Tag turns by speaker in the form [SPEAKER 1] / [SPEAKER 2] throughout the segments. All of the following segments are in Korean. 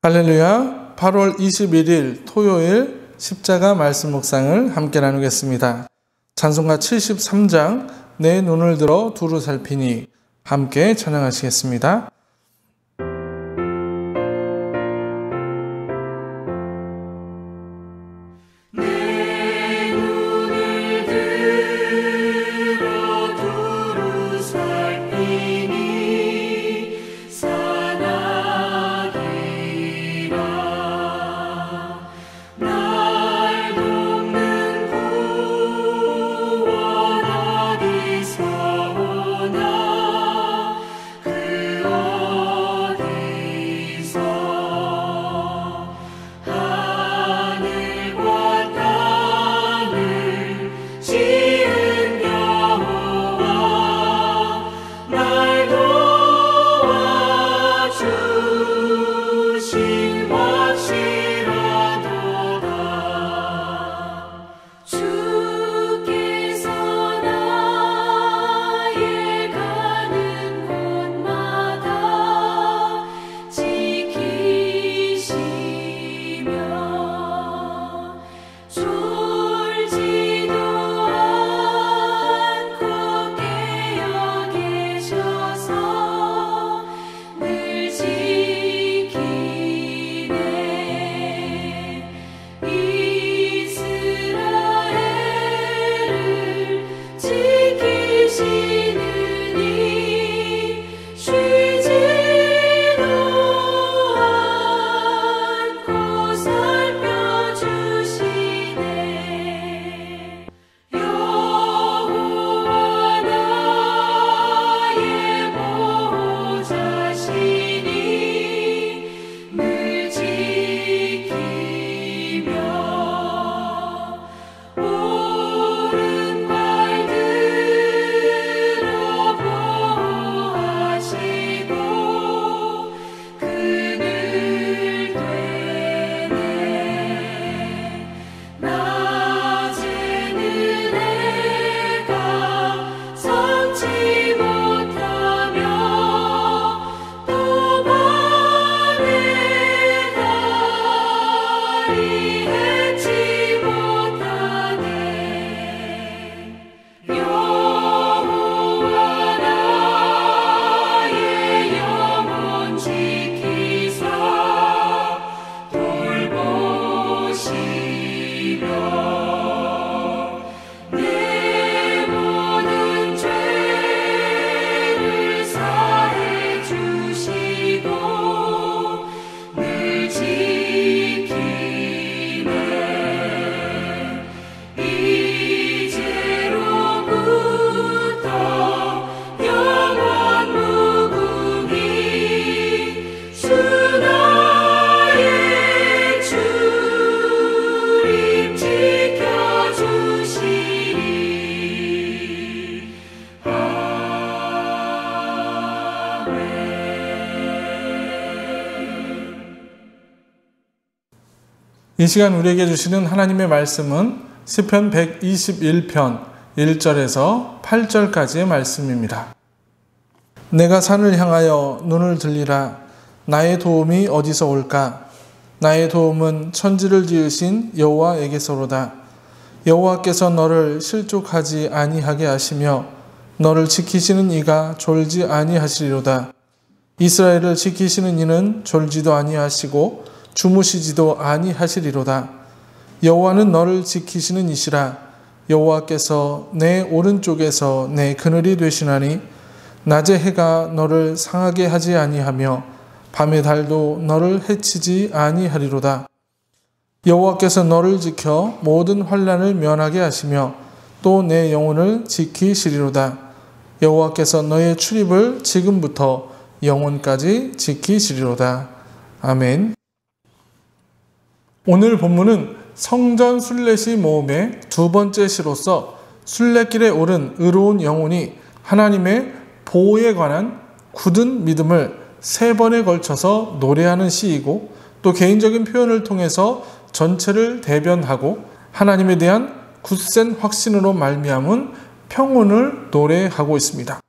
[SPEAKER 1] 할렐루야. 8월 21일 토요일 십자가 말씀 묵상을 함께 나누겠습니다. 찬송가 73장 내 눈을 들어 두루 살피니 함께 찬양하시겠습니다. 이 시간 우리에게 주시는 하나님의 말씀은 시편 121편 1절에서 8절까지의 말씀입니다. 내가 산을 향하여 눈을 들리라. 나의 도움이 어디서 올까? 나의 도움은 천지를 지으신 여호와에게서로다. 여호와께서 너를 실족하지 아니하게 하시며 너를 지키시는 이가 졸지 아니하시리로다. 이스라엘을 지키시는 이는 졸지도 아니하시고 주무시지도 아니하시리로다. 여호와는 너를 지키시는 이시라. 여호와께서 내 오른쪽에서 내 그늘이 되시나니 낮의 해가 너를 상하게 하지 아니하며 밤의 달도 너를 해치지 아니하리로다. 여호와께서 너를 지켜 모든 환난을 면하게 하시며 또 내 영혼을 지키시리로다. 여호와께서 너의 출입을 지금부터 영원까지 지키시리로다. 아멘. 오늘 본문은 성전 순례시 모험의 두 번째 시로서 순례길에 오른 의로운 영혼이 하나님의 보호에 관한 굳은 믿음을 3번에 걸쳐서 노래하는 시이고, 또 개인적인 표현을 통해서 전체를 대변하고 하나님에 대한 굳센 확신으로 말미암은 평온을 노래하고 있습니다.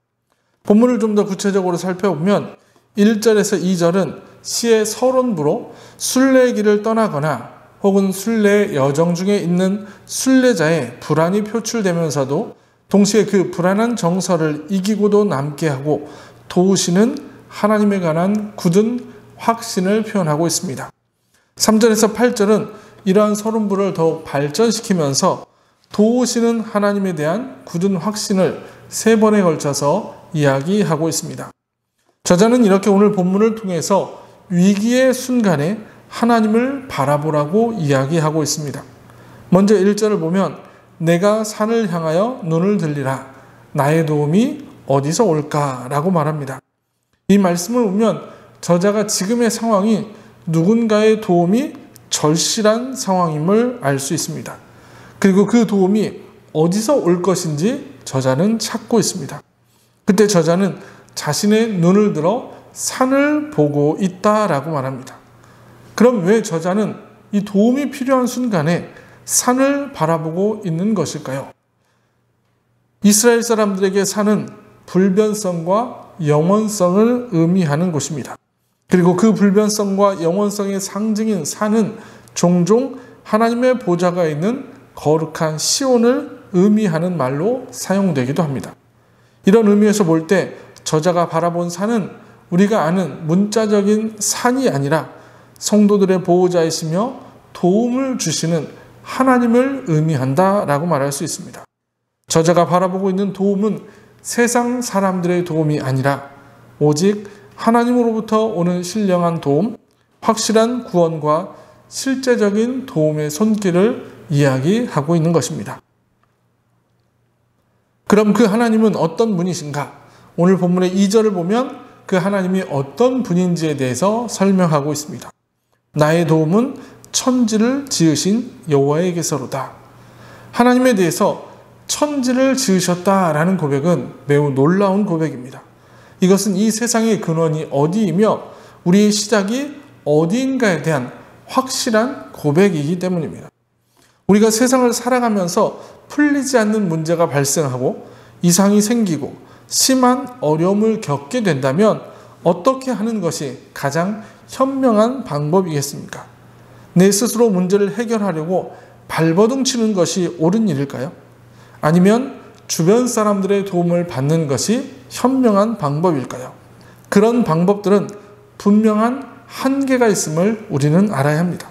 [SPEAKER 1] 본문을 좀 더 구체적으로 살펴보면 1절에서 2절은 시의 서론부로 순례길을 떠나거나 혹은 순례 여정 중에 있는 순례자의 불안이 표출되면서도 동시에 그 불안한 정서를 이기고도 남게 하고 도우시는 하나님에 관한 굳은 확신을 표현하고 있습니다. 3절에서 8절은 이러한 서론부를 더욱 발전시키면서 도우시는 하나님에 대한 굳은 확신을 3번에 걸쳐서 이야기하고 있습니다. 저자는 이렇게 오늘 본문을 통해서 위기의 순간에 하나님을 바라보라고 이야기하고 있습니다. 먼저 1절을 보면 내가 산을 향하여 눈을 들리라. 나의 도움이 어디서 올까라고 말합니다. 이 말씀을 보면 저자가 지금의 상황이 누군가의 도움이 절실한 상황임을 알 수 있습니다. 그리고 그 도움이 어디서 올 것인지 저자는 찾고 있습니다. 그때 저자는 자신의 눈을 들어 산을 보고 있다라고 말합니다. 그럼 왜 저자는 이 도움이 필요한 순간에 산을 바라보고 있는 것일까요? 이스라엘 사람들에게 산은 불변성과 영원성을 의미하는 곳입니다. 그리고 그 불변성과 영원성의 상징인 산은 종종 하나님의 보좌가 있는 거룩한 시온을 의미하는 말로 사용되기도 합니다. 이런 의미에서 볼 때 저자가 바라본 산은 우리가 아는 문자적인 산이 아니라 성도들의 보호자이시며 도움을 주시는 하나님을 의미한다라고 말할 수 있습니다. 저자가 바라보고 있는 도움은 세상 사람들의 도움이 아니라 오직 하나님으로부터 오는 신령한 도움, 확실한 구원과 실제적인 도움의 손길을 이야기하고 있는 것입니다. 그럼 그 하나님은 어떤 분이신가? 오늘 본문의 2절을 보면 그 하나님이 어떤 분인지에 대해서 설명하고 있습니다. 나의 도움은 천지를 지으신 여호와에게서로다. 하나님에 대해서 천지를 지으셨다라는 고백은 매우 놀라운 고백입니다. 이것은 이 세상의 근원이 어디이며 우리의 시작이 어디인가에 대한 확실한 고백이기 때문입니다. 우리가 세상을 살아가면서 풀리지 않는 문제가 발생하고 이상이 생기고 심한 어려움을 겪게 된다면 어떻게 하는 것이 가장 현명한 방법이겠습니까? 내 스스로 문제를 해결하려고 발버둥 치는 것이 옳은 일일까요? 아니면 주변 사람들의 도움을 받는 것이 현명한 방법일까요? 그런 방법들은 분명한 한계가 있음을 우리는 알아야 합니다.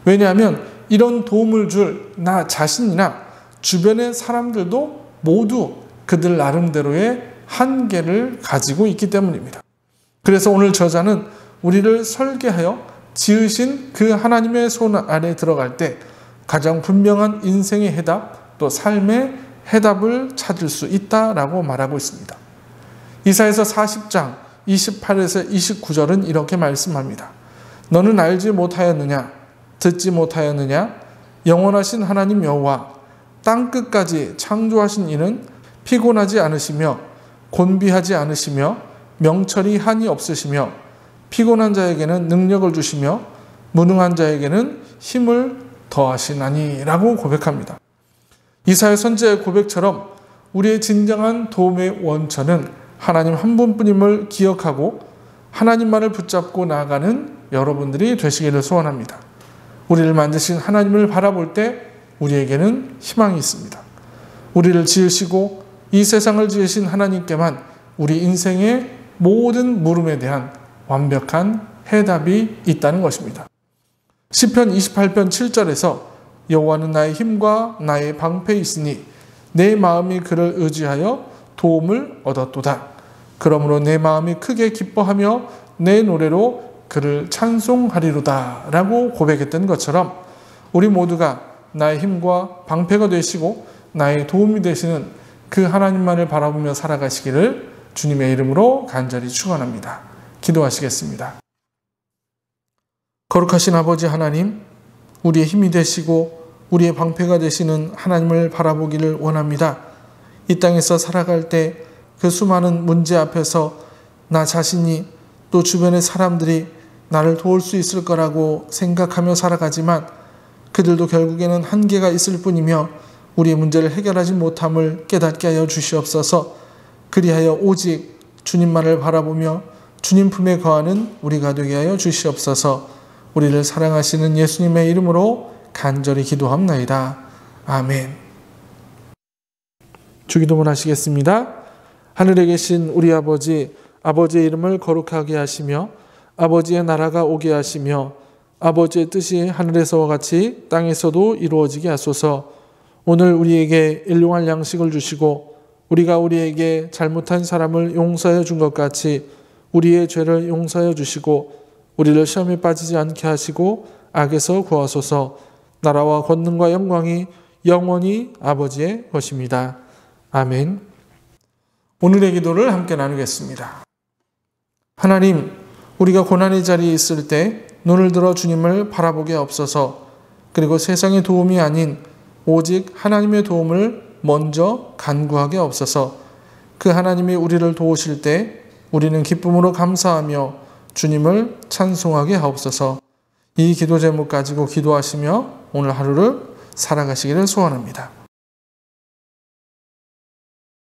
[SPEAKER 1] 왜냐하면 이런 도움을 줄 나 자신이나 주변의 사람들도 모두 그들 나름대로의 한계를 가지고 있기 때문입니다. 그래서 오늘 저자는 우리를 설계하여 지으신 그 하나님의 손 안에 들어갈 때 가장 분명한 인생의 해답, 또 삶의 해답을 찾을 수 있다라고 말하고 있습니다. 이사야서 40장 28에서 29절은 이렇게 말씀합니다. 너는 알지 못하였느냐? 듣지 못하였느냐? 영원하신 하나님 여호와 땅끝까지 창조하신 이는 피곤하지 않으시며 곤비하지 않으시며 명철이 한이 없으시며 피곤한 자에게는 능력을 주시며 무능한 자에게는 힘을 더하시나니 라고 고백합니다. 이사야 선지자의 고백처럼 우리의 진정한 도움의 원천은 하나님 한 분뿐임을 기억하고 하나님만을 붙잡고 나아가는 여러분들이 되시기를 소원합니다. 우리를 만드신 하나님을 바라볼 때 우리에게는 희망이 있습니다. 우리를 지으시고 이 세상을 지으신 하나님께만 우리 인생의 모든 물음에 대한 완벽한 해답이 있다는 것입니다. 시편 28편 7절에서 여호와는 나의 힘과 나의 방패이시니 내 마음이 그를 의지하여 도움을 얻었도다. 그러므로 내 마음이 크게 기뻐하며 내 노래로 그를 찬송하리로다 라고 고백했던 것처럼 우리 모두가 나의 힘과 방패가 되시고 나의 도움이 되시는 그 하나님만을 바라보며 살아가시기를 주님의 이름으로 간절히 축원합니다. 기도하시겠습니다. 거룩하신 아버지 하나님, 우리의 힘이 되시고 우리의 방패가 되시는 하나님을 바라보기를 원합니다. 이 땅에서 살아갈 때 그 수많은 문제 앞에서 나 자신이 또 주변의 사람들이 나를 도울 수 있을 거라고 생각하며 살아가지만 그들도 결국에는 한계가 있을 뿐이며 우리의 문제를 해결하지 못함을 깨닫게 하여 주시옵소서. 그리하여 오직 주님만을 바라보며 주님 품에 거하는 우리가 되게 하여 주시옵소서. 우리를 사랑하시는 예수님의 이름으로 간절히 기도합나이다. 아멘. 주기도문 하시겠습니다. 하늘에 계신 우리 아버지, 아버지의 이름을 거룩하게 하시며 아버지의 나라가 오게 하시며 아버지의 뜻이 하늘에서와 같이 땅에서도 이루어지게 하소서. 오늘 우리에게 일용할 양식을 주시고 우리가 우리에게 잘못한 사람을 용서해 준 것 같이 우리의 죄를 용서해 주시고 우리를 시험에 빠지지 않게 하시고 악에서 구하소서. 나라와 권능과 영광이 영원히 아버지의 것입니다. 아멘. 오늘의 기도를 함께 나누겠습니다. 하나님, 우리가 고난의 자리에 있을 때 눈을 들어 주님을 바라보게 없어서, 그리고 세상의 도움이 아닌 오직 하나님의 도움을 먼저 간구하게 없어서, 그 하나님이 우리를 도우실 때 우리는 기쁨으로 감사하며 주님을 찬송하게 하옵소서. 이 기도 제목 가지고 기도하시며 오늘 하루를 살아가시기를 소원합니다.